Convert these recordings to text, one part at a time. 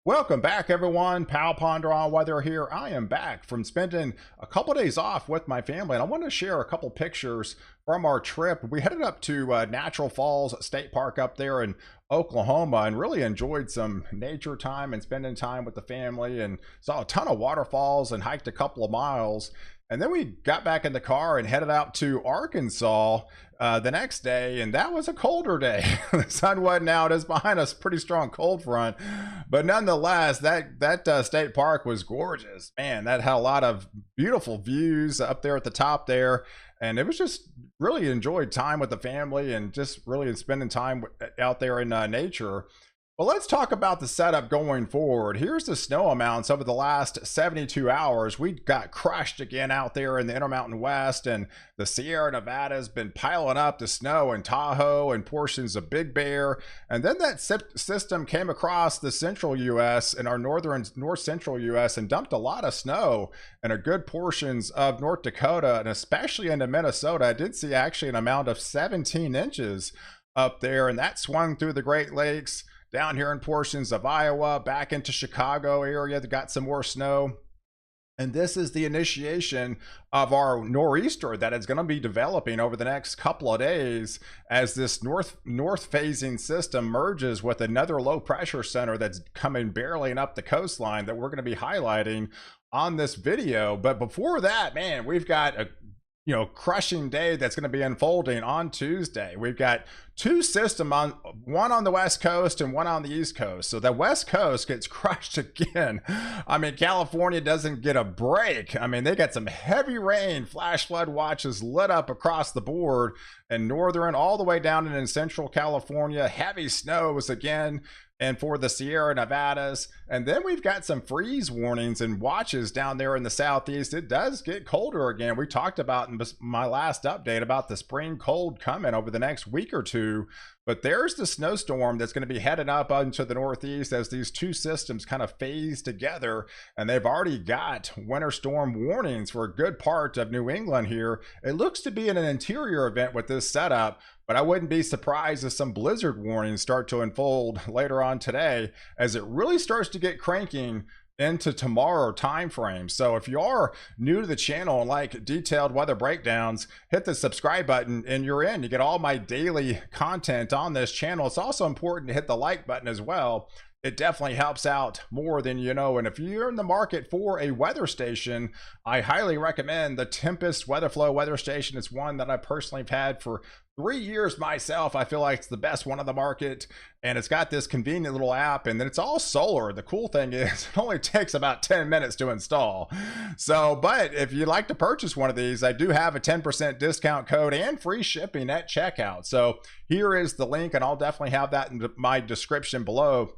Welcome back, everyone. POW Ponder on Weather here. I am back from spending a couple days off with my family, and I want to share a couple pictures from our trip. We headed up to Natural Falls State Park up there in Oklahoma and really enjoyed some nature time and spending time with the family, and saw a ton of waterfalls and hiked a couple of miles. And then we got back in the car and headed out to Arkansas the next day, and that was a colder day. The sun wasn't out; it's behind us, pretty strong cold front, but nonetheless, that state park was gorgeous. Man, that had a lot of beautiful views up there at the top there, and it was just really enjoyed time with the family and just really spending time out there in nature. Well, let's talk about the setup going forward. Here's the snow amounts over the last 72 hours. We got crushed again out there in the Intermountain West, and the Sierra Nevada has been piling up the snow in Tahoe and portions of Big Bear. And then that system came across the central U.S. and our north central U.S. and dumped a lot of snow in a good portions of North Dakota and especially into Minnesota. I did see actually an amount of 17 inches up there, and that swung through the Great Lakes down here in portions of Iowa, back into Chicago area that got some more snow. And this is the initiation of our nor'easter that is going to be developing over the next couple of days as this north phasing system merges with another low pressure center that's coming barreling up the coastline that we're going to be highlighting on this video. But before that, man, we've got a crushing day that's going to be unfolding on Tuesday. We've got two systems, one on the West Coast and one on the East Coast. So the West Coast gets crushed again. I mean, California doesn't get a break. I mean, they got some heavy rain, flash flood watches lit up across the board in northern all the way down in central California. Heavy snows again, and for the Sierra Nevadas. And then we've got some freeze warnings and watches down there in the southeast. It does get colder again. We talked about in my last update about the spring cold coming over the next week or two. But there's the snowstorm that's going to be headed up into the northeast as these two systems kind of phase together. And they've already got winter storm warnings for a good part of New England here. It looks to be an interior event with this setup, but I wouldn't be surprised if some blizzard warnings start to unfold later on today as it really starts to get cranking into tomorrow time frame. So if you are new to the channel and like detailed weather breakdowns, hit the subscribe button and you're in. You get all my daily content on this channel. It's also important to hit the like button as well. It definitely helps out more than you know. And if you're in the market for a weather station, I highly recommend the Tempest Weatherflow weather station. It's one that I personally have had for 3 years myself. I feel like it's the best one on the market, and it's got this convenient little app, and then it's all solar. The cool thing is it only takes about 10 minutes to install. So, but if you'd like to purchase one of these, I do have a 10% discount code and free shipping at checkout. So here is the link, and I'll definitely have that in my description below.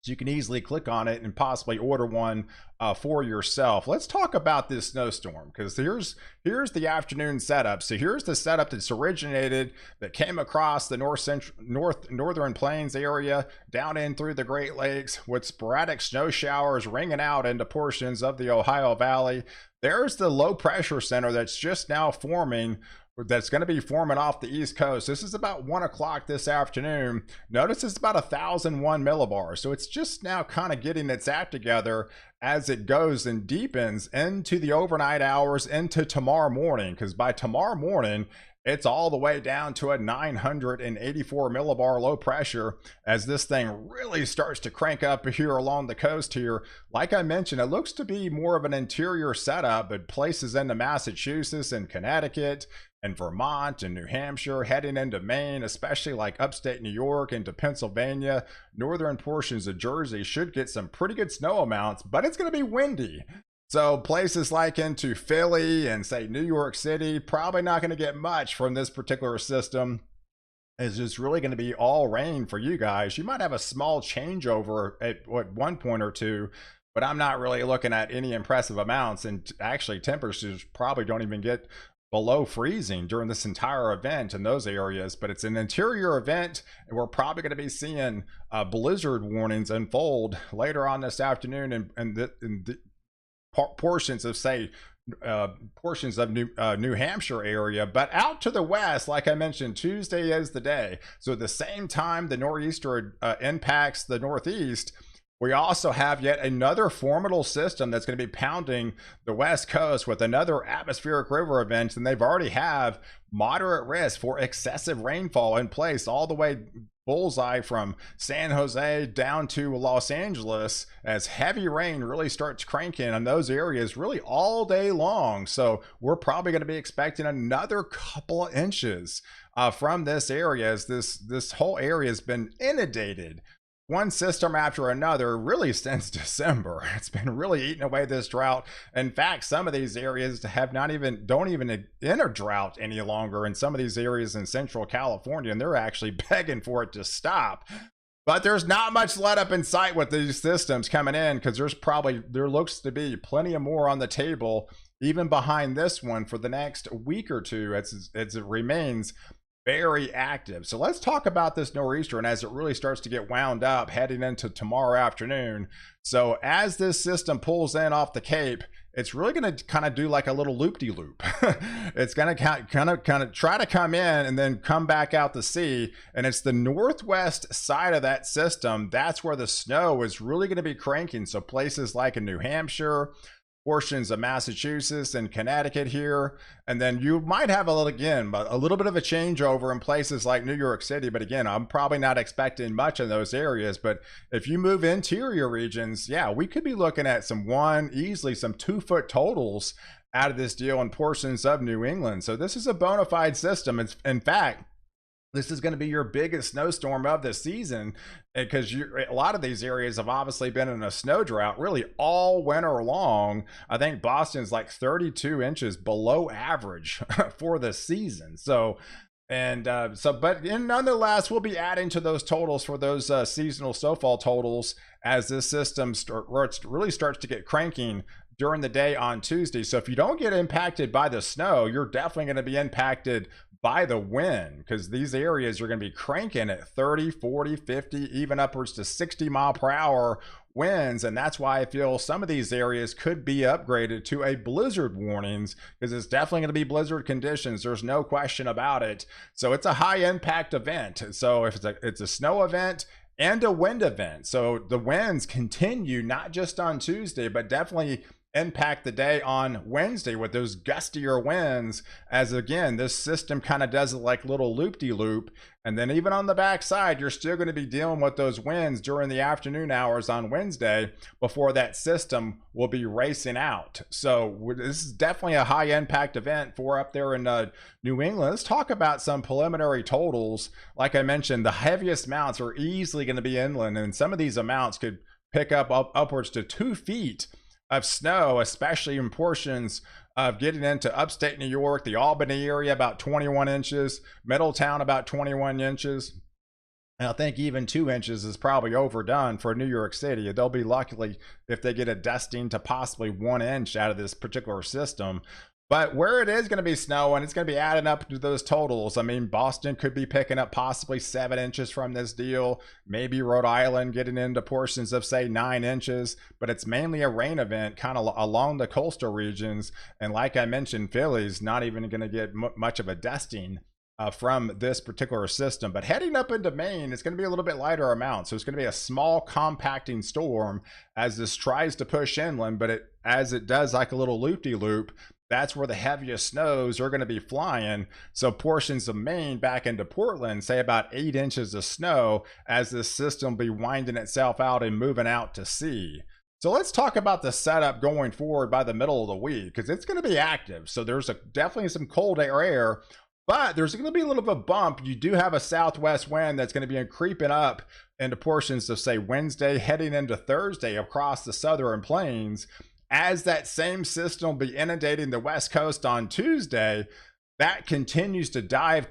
So you can easily click on it and possibly order one for yourself. Let's talk about this snowstorm, because here's the afternoon setup. So here's the setup that's originated, that came across the northern plains area down in through the Great Lakes with sporadic snow showers ringing out into portions of the Ohio Valley. There's the low pressure center that's just now forming, that's going to be forming off the East Coast. This is about 1 o'clock this afternoon. Notice it's about 1,001 millibars. So it's just now kind of getting its act together as it goes and deepens into the overnight hours into tomorrow morning, because by tomorrow morning, it's all the way down to a 984 millibar low pressure as this thing really starts to crank up here along the coast here. Like I mentioned, it looks to be more of an interior setup, but places into Massachusetts and Connecticut and Vermont and New Hampshire, heading into Maine, especially like upstate New York into Pennsylvania, northern portions of Jersey should get some pretty good snow amounts, but it's going to be windy. So places like into Philly and say New York City, probably not going to get much from this particular system. It's just really going to be all rain for you guys. You might have a small changeover at one point or two, but I'm not really looking at any impressive amounts. And actually temperatures probably don't even get below freezing during this entire event in those areas. But it's an interior event, and we're probably going to be seeing blizzard warnings unfold later on this afternoon and the portions of say portions of New Hampshire area. But out to the west, like I mentioned, Tuesday is the day. So at the same time the nor'easter impacts the northeast, We also have yet another formidable system that's going to be pounding the West Coast with another atmospheric river event, and they've already have moderate risk for excessive rainfall in place all the way bullseye from San Jose down to Los Angeles, as heavy rain really starts cranking on those areas really all day long. So we're probably going to be expecting another couple of inches from this area, as this whole area has been inundated, one system after another, really since December. It's been really eating away this drought. In fact, some of these areas have don't even enter drought any longer in some of these areas in central California, and they're actually begging for it to stop. But there's not much let up in sight with these systems coming in, because there looks to be plenty of more on the table, even behind this one, for the next week or two, as it remains very active. So let's talk about this nor'easter and as it really starts to get wound up heading into tomorrow afternoon. So as this system pulls in off the Cape, it's really going to kind of do like a little loop-de-loop. It's going to kind of try to come in and then come back out to sea. And it's the northwest side of that system. That's where the snow is really going to be cranking. So places like in New Hampshire, portions of Massachusetts and Connecticut here, and then you might have a little bit of a changeover in places like New York City. But again, I'm probably not expecting much in those areas. But if you move interior regions, yeah, we could be looking at easily some 2-foot totals out of this deal in portions of New England. So this is a bona fide system. In fact, this is going to be your biggest snowstorm of the season, because a lot of these areas have obviously been in a snow drought really all winter long. I think Boston's like 32 inches below average for the season. So, but nonetheless, we'll be adding to those totals for those seasonal snowfall totals as this system really starts to get cranking during the day on Tuesday. So if you don't get impacted by the snow, you're definitely going to be impacted by the wind, because these areas are going to be cranking at 30, 40, 50, even upwards to 60 mile per hour winds. And that's why I feel some of these areas could be upgraded to a blizzard warnings, because it's definitely going to be blizzard conditions. There's no question about it. So it's a high impact event. So if it's a snow event and a wind event, so the winds continue not just on Tuesday, but definitely impact the day on Wednesday with those gustier winds, as again this system kind of does it like little loop-de-loop. And then even on the backside, you're still going to be dealing with those winds during the afternoon hours on Wednesday before that system will be racing out. So this is definitely a high impact event for up there in New England. Let's talk about some preliminary totals. Like I mentioned, the heaviest amounts are easily going to be inland, and some of these amounts could pick up upwards to 2 feet of snow, especially in portions of getting into upstate New York, the Albany area, about 21 inches, Middletown, about 21 inches. And I think even 2 inches is probably overdone for New York City. They'll be lucky if they get a dusting to possibly 1 inch out of this particular system. But where it is going to be snowing, it's going to be adding up to those totals. I mean, Boston could be picking up possibly 7 inches from this deal. Maybe Rhode Island getting into portions of, say, 9 inches. But it's mainly a rain event kind of along the coastal regions. And like I mentioned, Philly's not even going to get much of a dusting from this particular system. But heading up into Maine, it's going to be a little bit lighter amount. So it's going to be a small compacting storm as this tries to push inland. But as it does like a little loop-de-loop, that's where the heaviest snows are going to be flying. So portions of Maine back into Portland, say about 8 inches of snow as this system will be winding itself out and moving out to sea. So let's talk about the setup going forward by the middle of the week, because it's going to be active. So there's definitely some cold air, but there's going to be a little bit of a bump. You do have a southwest wind that's going to be creeping up into portions of, say, Wednesday heading into Thursday across the southern plains. As that same system will be inundating the West Coast on Tuesday, that continues to dive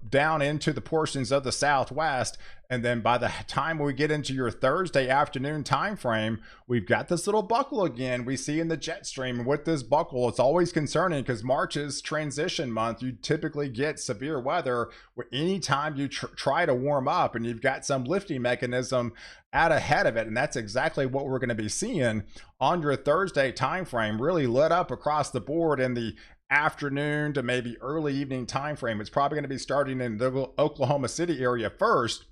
down into the portions of the Southwest. And then by the time we get into your Thursday afternoon time frame, we've got this little buckle again we see in the jet stream. And with this buckle, it's always concerning because March is transition month. You typically get severe weather anytime you try to warm up, and you've got some lifting mechanism out ahead of it. And that's exactly what we're going to be seeing on your Thursday time frame, really lit up across the board in the afternoon to maybe early evening time frame. It's probably going to be starting in the Oklahoma City area first,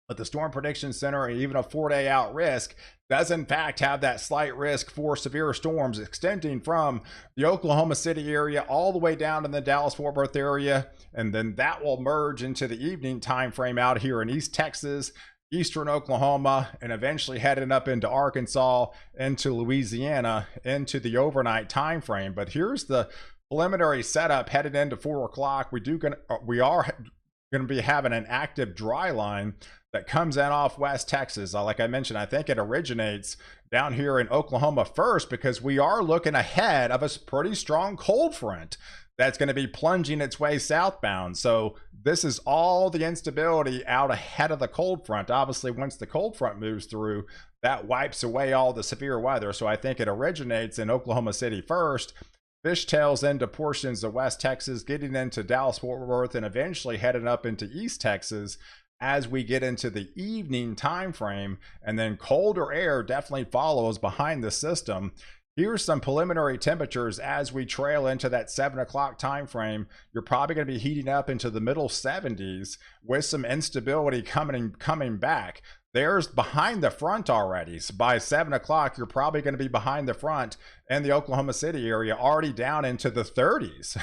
But the Storm Prediction Center, and even a 4-day out risk, does in fact have that slight risk for severe storms extending from the Oklahoma City area all the way down to the Dallas-Fort Worth area, and then that will merge into the evening time frame out here in East Texas, eastern Oklahoma, and eventually heading up into Arkansas, into Louisiana, into the overnight time frame. But here's the preliminary setup headed into 4 o'clock. We are going to be having an active dry line that comes in off West Texas. Like I mentioned, I think it originates down here in Oklahoma first, because we are looking ahead of a pretty strong cold front that's going to be plunging its way southbound. So this is all the instability out ahead of the cold front. Obviously, once the cold front moves through, that wipes away all the severe weather. So I think it originates in Oklahoma City first, fishtails into portions of West Texas, getting into Dallas-Fort Worth, and eventually heading up into East Texas as we get into the evening time frame. And then colder air definitely follows behind the system. Here's some preliminary temperatures as we trail into that 7 o'clock time frame. You're probably going to be heating up into the middle 70s with some instability coming back. There's behind the front already. So by 7 o'clock, you're probably going to be behind the front in the Oklahoma City area, already down into the 30s.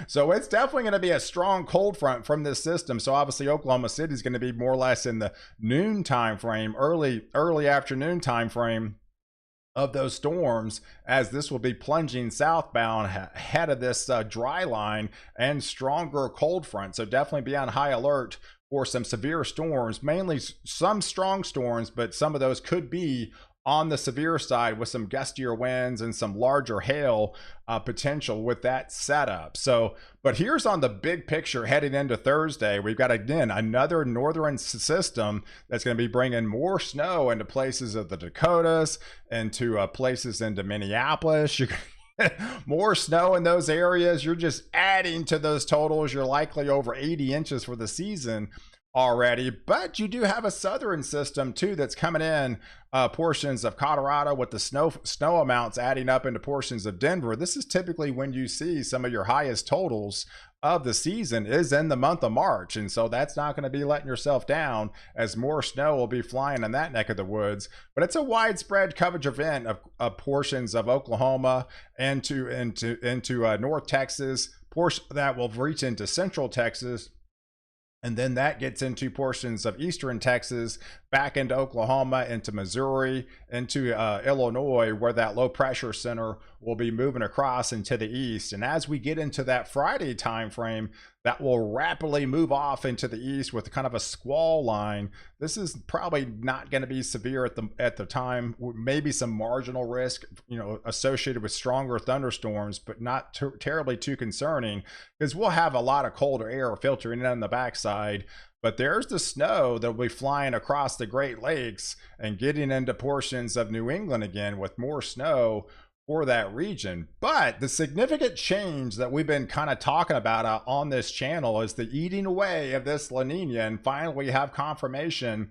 So it's definitely going to be a strong cold front from this system. So obviously Oklahoma City is going to be more or less in the noon time frame, early afternoon time frame of those storms, as this will be plunging southbound ahead of this dry line and stronger cold front. So definitely be on high alert for some severe storms, mainly some strong storms, but some of those could be on the severe side with some gustier winds and some larger hail potential with that setup. So, but here's on the big picture heading into Thursday. We've got, again, another northern system that's going to be bringing more snow into places of the Dakotas, into places into Minneapolis. You're more snow in those areas. You're just adding to those totals. You're likely over 80 inches for the season already. But you do have a southern system too that's coming in portions of Colorado, with the snow amounts adding up into portions of Denver. This is typically when you see some of your highest totals of the season is in the month of March. And so that's not going to be letting yourself down, as more snow will be flying in that neck of the woods. But it's a widespread coverage event of portions of Oklahoma into North Texas, portion that will reach into Central Texas. And then that gets into portions of eastern Texas, back into Oklahoma, into Missouri, into Illinois, where that low pressure center will be moving across into the east. And as we get into that Friday time frame, that will rapidly move off into the east with kind of a squall line. This is probably not going to be severe at the time. Maybe some marginal risk, associated with stronger thunderstorms, but not terribly too concerning, because we'll have a lot of colder air filtering in on the backside. But there's the snow that will be flying across the Great Lakes and getting into portions of New England again, with more snow for that region. But the significant change that we've been kind of talking about on this channel is the eating away of this La Nina. And finally, we have confirmation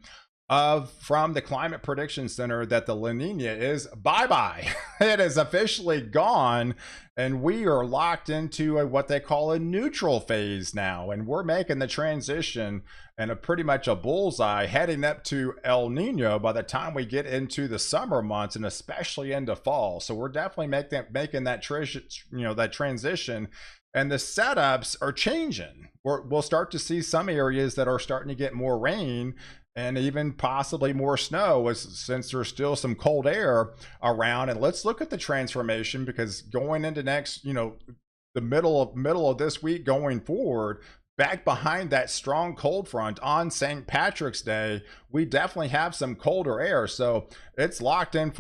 from the Climate Prediction Center that the La Nina is bye-bye. It is officially gone, and we are locked into what they call a neutral phase now. And we're making the transition and pretty much a bullseye heading up to El Nino by the time we get into the summer months, and especially into fall. So we're definitely making that transition. And the setups are changing. We'll start to see some areas that are starting to get more rain and even possibly more snow, since there's still some cold air around. And let's look at the transformation, because going into next, the middle of this week going forward, back behind that strong cold front on St. Patrick's Day, we definitely have some colder air. So it's locked in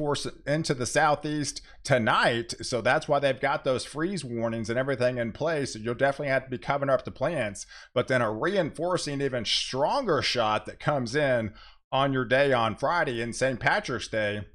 into the southeast tonight. So that's why they've got those freeze warnings and everything in place. You'll definitely have to be covering up the plants. But then a reinforcing, even stronger shot that comes in on your day on Friday in St. Patrick's Day,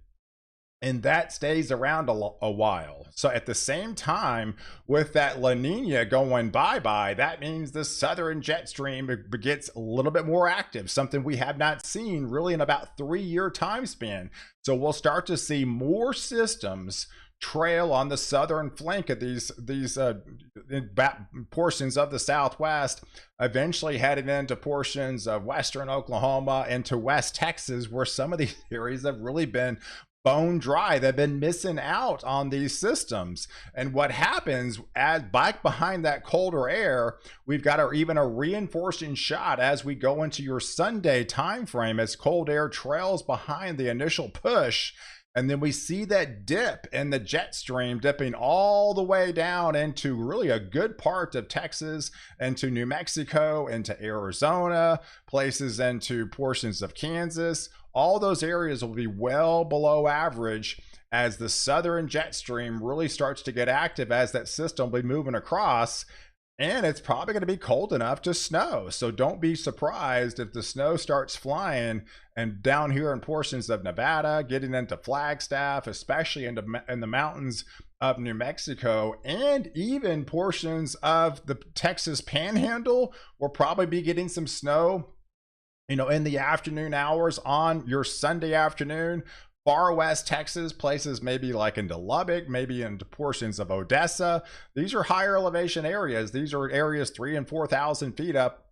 and that stays around a while. So at the same time, with that La Nina going bye-bye, that means the southern jet stream gets a little bit more active, something we have not seen really in about 3-year time span. So we'll start to see more systems trail on the southern flank of these portions of the Southwest, eventually heading into portions of western Oklahoma into West Texas, where some of these areas have really been bone dry. They've been missing out on these systems. And what happens as back behind that colder air, we've got even a reinforcing shot as we go into your Sunday time frame, as cold air trails behind the initial push. And then we see that dip in the jet stream, dipping all the way down into really a good part of Texas, into New Mexico, into Arizona, places into portions of Kansas. All those areas will be well below average as the southern jet stream really starts to get active, as that system will be moving across. And it's probably going to be cold enough to snow. So don't be surprised if the snow starts flying and down here in portions of Nevada, getting into Flagstaff, especially in the mountains of New Mexico, and even portions of the Texas Panhandle. We'll probably be getting some snow, in the afternoon hours on your Sunday afternoon. Far west Texas, places maybe like into Lubbock, maybe into portions of Odessa. These are higher elevation areas. These are areas 3,000 and 4,000 feet up,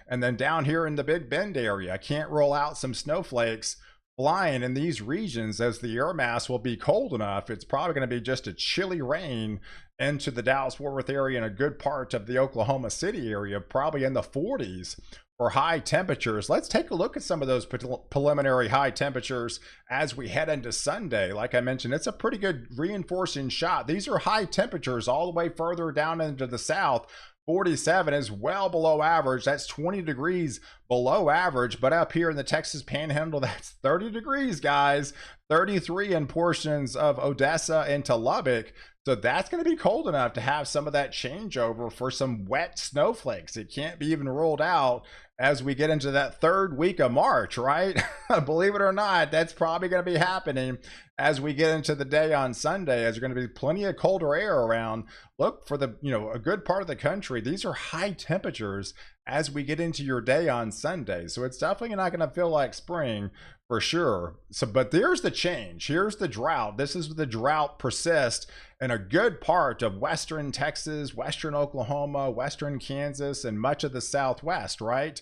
and then down here in the Big Bend area. I can't rule out some snowflakes flying in these regions, as the air mass will be cold enough. It's probably going to be just a chilly rain into the Dallas-Fort Worth area and a good part of the Oklahoma City area, probably in the 40s. For high temperatures. Let's take a look at some of those preliminary high temperatures as we head into Sunday. Like I mentioned, it's a pretty good reinforcing shot. These are high temperatures all the way further down into the south. 47 is well below average. That's 20 degrees below average. But up here in the Texas Panhandle, that's 30 degrees, guys. 33 in portions of Odessa into Lubbock. So that's going to be cold enough to have some of that changeover for some wet snowflakes. It can't be even ruled out as we get into that third week of March, right? Believe it or not, that's probably going to be happening as we get into the day on Sunday, as there's going to be plenty of colder air around. Look for a good part of the country. These are high temperatures as we get into your day on Sunday. So it's definitely not going to feel like spring for sure. But there's the change. Here's the drought. This is the drought persists in a good part of western Texas, western Oklahoma, western Kansas, and much of the Southwest, right?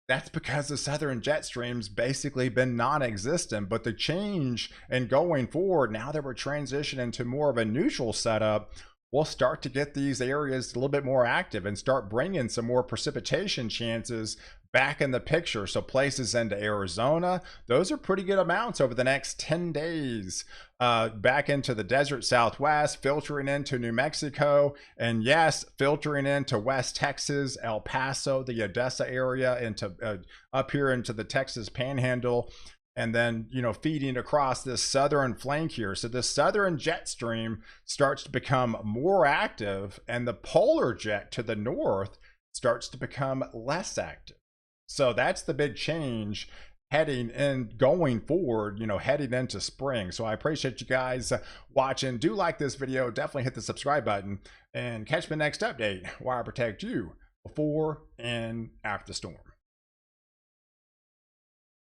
That's because the southern jet stream's basically been non-existent. But the change in going forward, now that we're transitioning to more of a neutral setup, we'll start to get these areas a little bit more active and start bringing some more precipitation chances back in the picture. So places into Arizona, those are pretty good amounts over the next 10 days, back into the desert Southwest, filtering into New Mexico, and yes, filtering into West Texas, El Paso, the Odessa area, into up here into the Texas Panhandle. And then, feeding across this southern flank here. So the southern jet stream starts to become more active, and the polar jet to the north starts to become less active. So that's the big change heading and going forward, heading into spring. So I appreciate you guys watching. Do like this video. Definitely hit the subscribe button and catch my next update where I protect you before and after the storm.